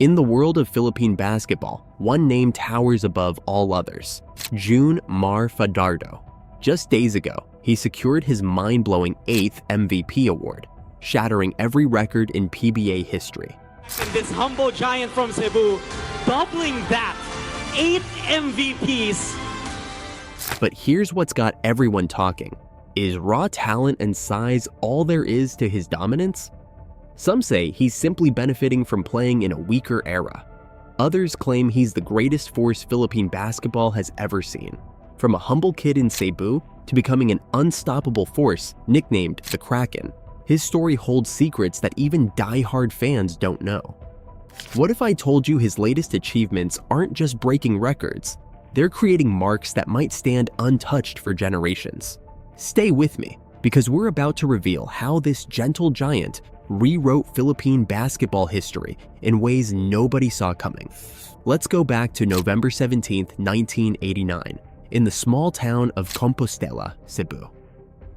In the world of Philippine basketball, one name towers above all others: Mar Fajardo. Just days ago, he secured his mind-blowing 8th MVP award, shattering every record in PBA history. And this humble giant from Cebu, doubling that, 8 MVPs. But here's what's got everyone talking. Is raw talent and size all there is to his dominance? Some say he's simply benefiting from playing in a weaker era. Others claim he's the greatest force Philippine basketball has ever seen. From a humble kid in Cebu to becoming an unstoppable force nicknamed the Kraken, his story holds secrets that even die-hard fans don't know. What if I told you his latest achievements aren't just breaking records? They're creating marks that might stand untouched for generations. Stay with me, because we're about to reveal how this gentle giant rewrote Philippine basketball history in ways nobody saw coming. Let's go back to November 17, 1989, in the small town of Compostela, Cebu.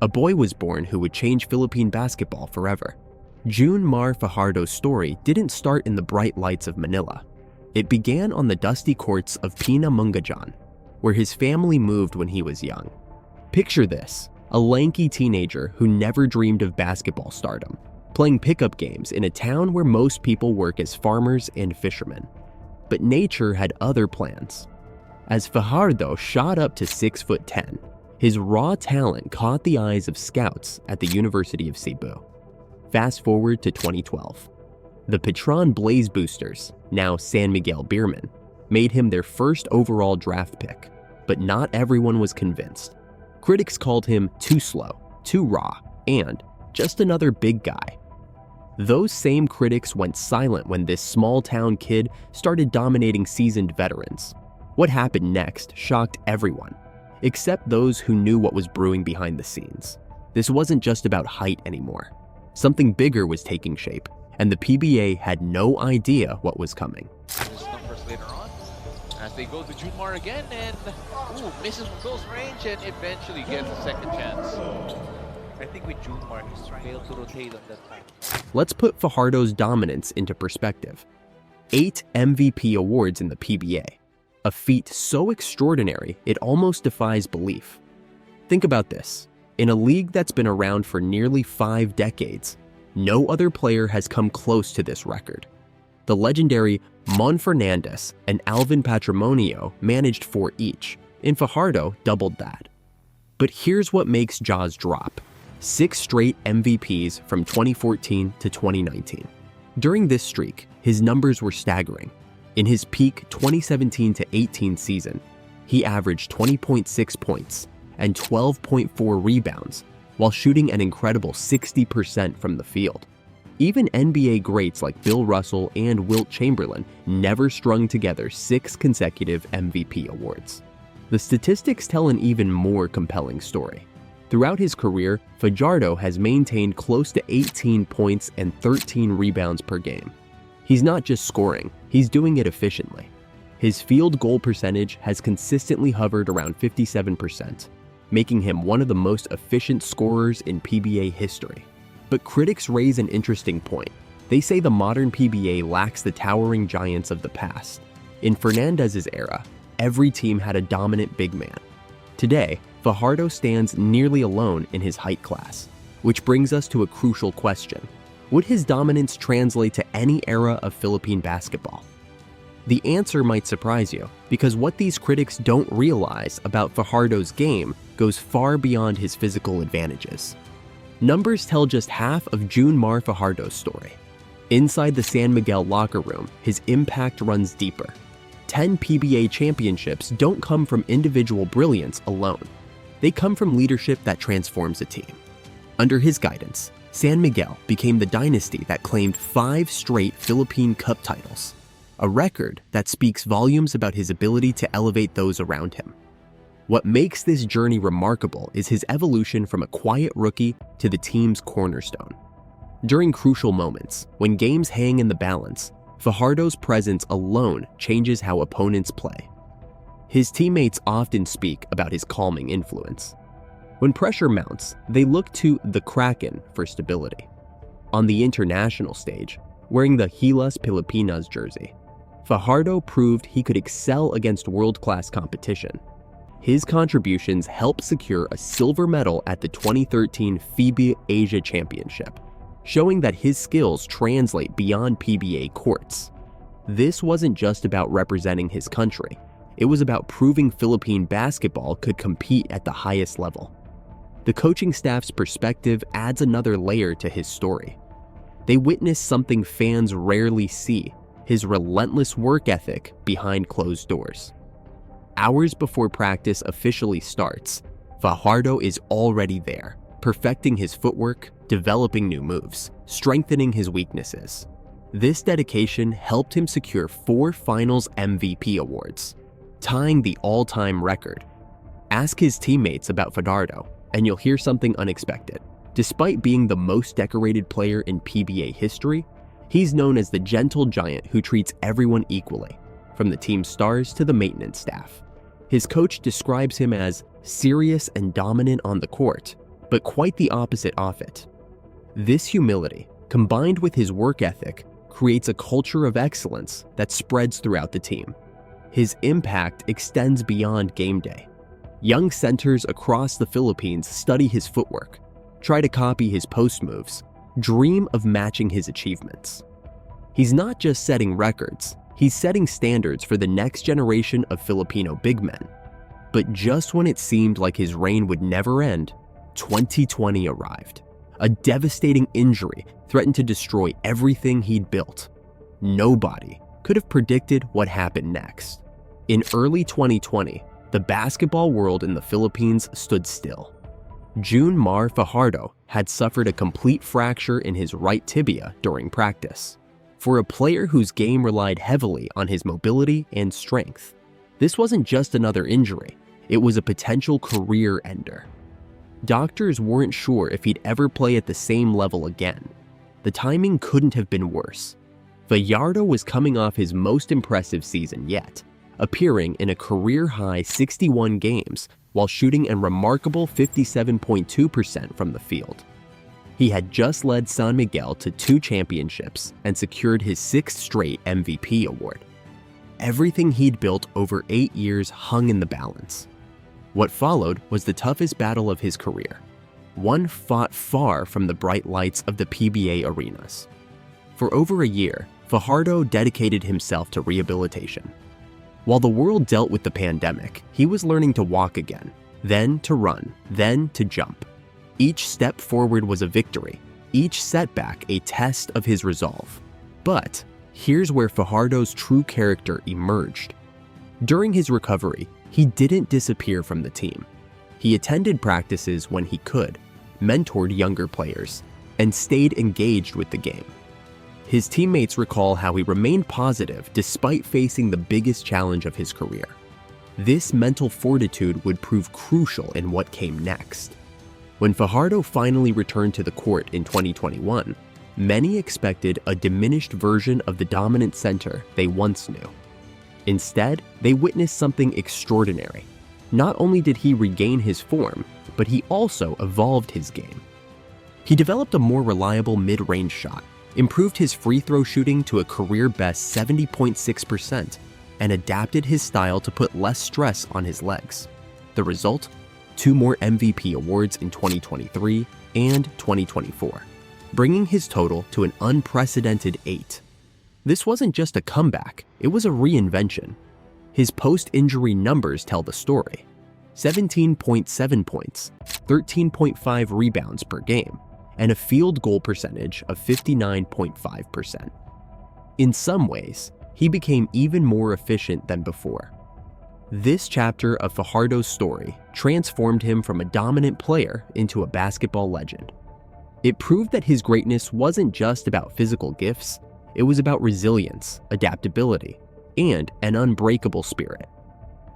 A boy was born who would change Philippine basketball forever. Mar Fajardo's story didn't start in the bright lights of Manila. It began on the dusty courts of Pinamungajan, where his family moved when he was young. Picture this: a lanky teenager who never dreamed of basketball stardom, playing pickup games in a town where most people work as farmers and fishermen. But nature had other plans. As Fajardo shot up to 6'10", his raw talent caught the eyes of scouts at the University of Cebu. Fast forward to 2012. The Petron Blaze Boosters, now San Miguel Beermen, made him their first overall draft pick, but not everyone was convinced. Critics called him too slow, too raw, and just another big guy. Those same critics went silent when this small-town kid started dominating seasoned veterans. What happened next shocked everyone, except those who knew what was brewing behind the scenes. This wasn't just about height anymore. Something bigger was taking shape, and the PBA had no idea what was coming. His numbers later on, as they go to Junmar again, and misses from close range, and eventually gets a second chance. I think with Junmar, he's trying to rotate on that time. Let's put Fajardo's dominance into perspective. 8 MVP awards in the PBA, a feat so extraordinary it almost defies belief. Think about this. In a league that's been around for nearly 5 decades, no other player has come close to this record. The legendary Mon Fernandez and Alvin Patrimonio managed 4 each, and Fajardo doubled that. But here's what makes jaws drop: 6 straight MVPs from 2014 to 2019. During this streak, his numbers were staggering. In his peak 2017 to 18 season, he averaged 20.6 points and 12.4 rebounds, while shooting an incredible 60% from the field. Even NBA greats like Bill Russell and Wilt Chamberlain never strung together 6 consecutive MVP awards. The statistics tell an even more compelling story. Throughout his career, Fajardo has maintained close to 18 points and 13 rebounds per game. He's not just scoring, he's doing it efficiently. His field goal percentage has consistently hovered around 57%, making him one of the most efficient scorers in PBA history. But critics raise an interesting point. They say the modern PBA lacks the towering giants of the past. In Fernandez's era, every team had a dominant big man. Today, Fajardo stands nearly alone in his height class, which brings us to a crucial question. Would his dominance translate to any era of Philippine basketball? The answer might surprise you, because what these critics don't realize about Fajardo's game goes far beyond his physical advantages. Numbers tell just half of Mar Fajardo's story. Inside the San Miguel locker room, his impact runs deeper. 10 PBA championships don't come from individual brilliance alone. They come from leadership that transforms a team. Under his guidance, San Miguel became the dynasty that claimed 5 straight Philippine Cup titles, a record that speaks volumes about his ability to elevate those around him. What makes this journey remarkable is his evolution from a quiet rookie to the team's cornerstone. During crucial moments, when games hang in the balance, Fajardo's presence alone changes how opponents play. His teammates often speak about his calming influence. When pressure mounts, they look to the Kraken for stability. On the international stage, wearing the Gilas Pilipinas jersey. Fajardo proved he could excel against world-class competition. His contributions helped secure a silver medal at the 2013 FIBA Asia Championship, showing that his skills translate beyond PBA courts. This wasn't just about representing his country. It was about proving Philippine basketball could compete at the highest level. The coaching staff's perspective adds another layer to his story. They witnessed something fans rarely see: his relentless work ethic behind closed doors. Hours before practice officially starts, Fajardo is already there, perfecting his footwork, developing new moves, strengthening his weaknesses. This dedication helped him secure 4 Finals MVP awards, tying the all-time record. Ask his teammates about Fajardo, and you'll hear something unexpected. Despite being the most decorated player in PBA history, he's known as the gentle giant who treats everyone equally, from the team stars to the maintenance staff. His coach describes him as serious and dominant on the court, but quite the opposite off it. This humility, combined with his work ethic, creates a culture of excellence that spreads throughout the team. His impact extends beyond game day. Young centers across the Philippines study his footwork, try to copy his post moves, dream of matching his achievements. He's not just setting records, he's setting standards for the next generation of Filipino big men. But just when it seemed like his reign would never end, 2020 arrived. A devastating injury threatened to destroy everything he'd built. Nobody could have predicted what happened next. In early 2020, the basketball world in the Philippines stood still. Mar Fajardo had suffered a complete fracture in his right tibia during practice. For a player whose game relied heavily on his mobility and strength, this wasn't just another injury, it was a potential career ender. Doctors weren't sure if he'd ever play at the same level again. The timing couldn't have been worse. Fajardo was coming off his most impressive season yet, appearing in a career-high 61 games while shooting a remarkable 57.2% from the field. He had just led San Miguel to 2 championships and secured his 6th straight MVP award. Everything he'd built over 8 years hung in the balance. What followed was the toughest battle of his career, one fought far from the bright lights of the PBA arenas. For over a year, Fajardo dedicated himself to rehabilitation. While the world dealt with the pandemic, he was learning to walk again, then to run, then to jump. Each step forward was a victory, each setback a test of his resolve. But here's where Fajardo's true character emerged. During his recovery, he didn't disappear from the team. He attended practices when he could, mentored younger players, and stayed engaged with the game. His teammates recall how he remained positive despite facing the biggest challenge of his career. This mental fortitude would prove crucial in what came next. When Fajardo finally returned to the court in 2021, many expected a diminished version of the dominant center they once knew. Instead, they witnessed something extraordinary. Not only did he regain his form, but he also evolved his game. He developed a more reliable mid-range shot, improved his free throw shooting to a career-best 70.6%, and adapted his style to put less stress on his legs. The result? 2 more MVP awards in 2023 and 2024, bringing his total to an unprecedented 8. This wasn't just a comeback, it was a reinvention. His post-injury numbers tell the story. 17.7 points, 13.5 rebounds per game, and a field goal percentage of 59.5%. In some ways, he became even more efficient than before. This chapter of Fajardo's story transformed him from a dominant player into a basketball legend. It proved that his greatness wasn't just about physical gifts, it was about resilience, adaptability, and an unbreakable spirit.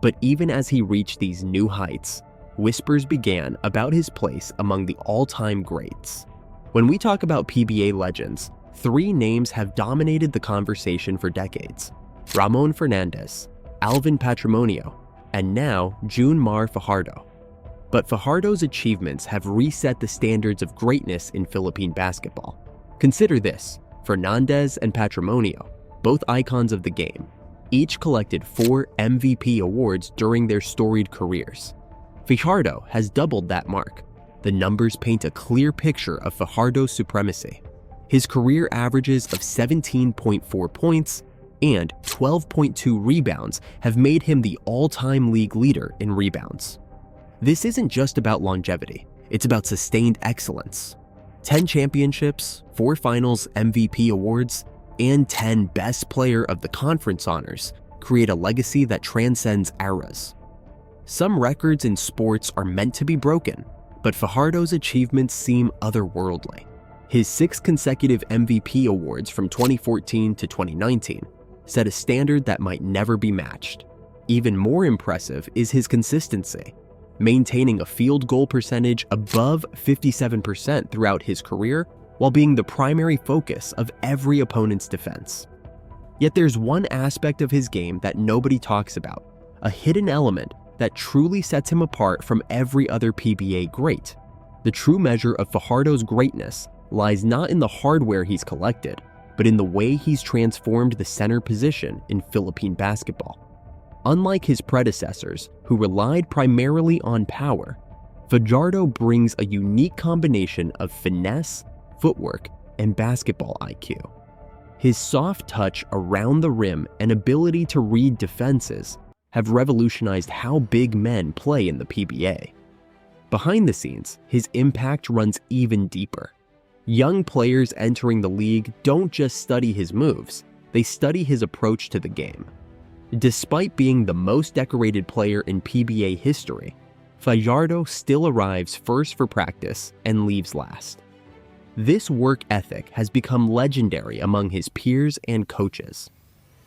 But even as he reached these new heights, whispers began about his place among the all-time greats. When we talk about PBA legends, 3 names have dominated the conversation for decades: Ramon Fernandez, Alvin Patrimonio, and now Mar Fajardo. But Fajardo's achievements have reset the standards of greatness in Philippine basketball. Consider this: Fernandez and Patrimonio, both icons of the game, each collected 4 MVP awards during their storied careers. Fajardo has doubled that mark. The numbers paint a clear picture of Fajardo's supremacy. His career averages of 17.4 points and 12.2 rebounds have made him the all-time league leader in rebounds. This isn't just about longevity, it's about sustained excellence. 10 championships, 4 finals MVP awards, and 10 Best Player of the Conference honors create a legacy that transcends eras. Some records in sports are meant to be broken, but Fajardo's achievements seem otherworldly. His 6 consecutive MVP awards from 2014 to 2019 set a standard that might never be matched. Even more impressive is his consistency, maintaining a field goal percentage above 57% throughout his career while being the primary focus of every opponent's defense. Yet there's one aspect of his game that nobody talks about, a hidden element that truly sets him apart from every other PBA great. The true measure of Fajardo's greatness lies not in the hardware he's collected, but in the way he's transformed the center position in Philippine basketball. Unlike his predecessors, who relied primarily on power, Fajardo brings a unique combination of finesse, footwork, and basketball IQ. His soft touch around the rim and ability to read defenses have revolutionized how big men play in the PBA. Behind the scenes, his impact runs even deeper. Young players entering the league don't just study his moves, they study his approach to the game. Despite being the most decorated player in PBA history, Fajardo still arrives first for practice and leaves last. This work ethic has become legendary among his peers and coaches.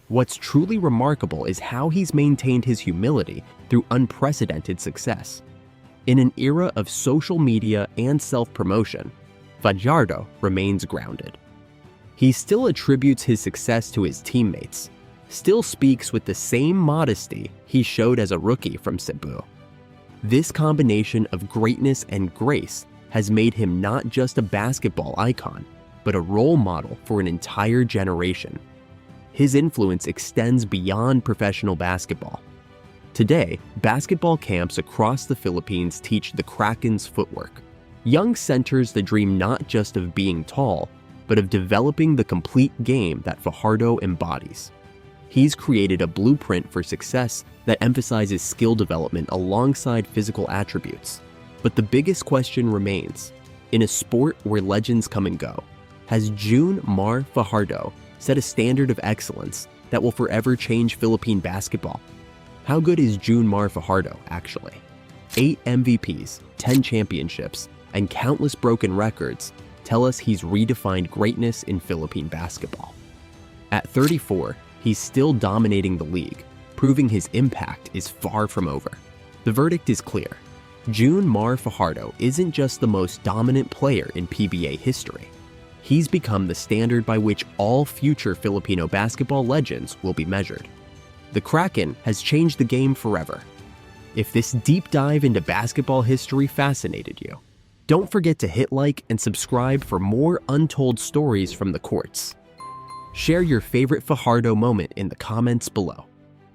What's truly remarkable is how he's maintained his humility through unprecedented success. In an era of social media and self-promotion, Fajardo remains grounded. He still attributes his success to his teammates, still speaks with the same modesty he showed as a rookie from Cebu. This combination of greatness and grace has made him not just a basketball icon, but a role model for an entire generation. His influence extends beyond professional basketball. Today, basketball camps across the Philippines teach the Kraken's footwork. Young centers that dream not just of being tall, but of developing the complete game that Fajardo embodies. He's created a blueprint for success that emphasizes skill development alongside physical attributes. But the biggest question remains, in a sport where legends come and go, has June Mar Fajardo set a standard of excellence that will forever change Philippine basketball? How good is June Mar Fajardo, actually? 8 MVPs, 10 championships, and countless broken records tell us he's redefined greatness in Philippine basketball. At 34, he's still dominating the league, proving his impact is far from over. The verdict is clear. June Mar Fajardo isn't just the most dominant player in PBA history. He's become the standard by which all future Filipino basketball legends will be measured. The Kraken has changed the game forever. If this deep dive into basketball history fascinated you, don't forget to hit like and subscribe for more untold stories from the courts. Share your favorite Fajardo moment in the comments below.